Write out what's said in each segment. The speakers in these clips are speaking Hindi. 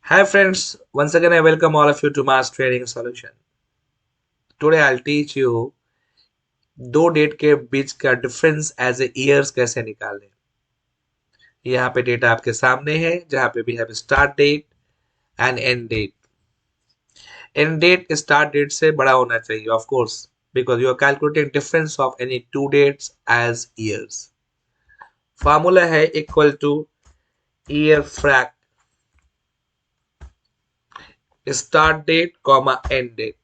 Hi friends, once again I welcome all of you to Mass Trading Solution. Today I'll teach you दो डेट के बीच का डिफरेंस एज ए ईयर्स कैसे निकालें। यहाँ पे डेटा आपके सामने है जहाँ पे भी है start date and end date. End date start date से बड़ा होना चाहिए of course because you are calculating difference of any two dates as years. Formula है equal to year frac start date comma end date.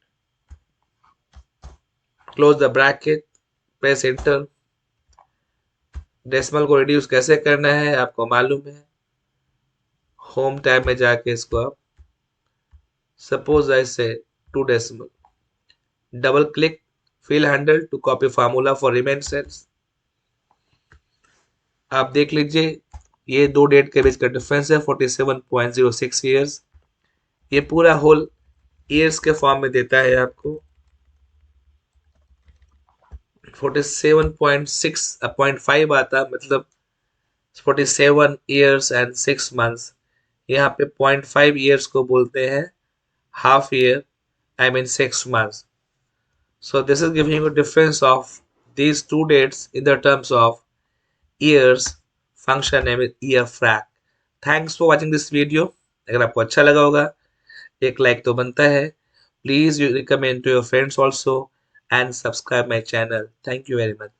Close the bracket, press enter. Decimal को रिड्यूस कैसे करना है आपको मालूम है। होम टैब में जाके इसको आप सपोज ऐसे 2 decimal, double click, fill handle to copy formula for remain cells. आप देख लीजिए ये दो डेट के बीच का डिफरेंस है 47.06 ईयर्स। ये पूरा होल ईयर्स के फॉर्म में देता है आपको 47.6.5 आता, मतलब 47 ईयर्स एंड 6 मंथ्स। यहाँ पे 0.5 ईयर्स को बोलते हैं half year, I mean 6 months. So this is giving you a difference of these two dates in the terms of years. Function name is YEARFRAC. Thanks for watching this video. अगर आपको अच्छा लगा होगा एक लाइक तो बनता है। Please you recommend to your friends also and subscribe my channel. Thank you very much.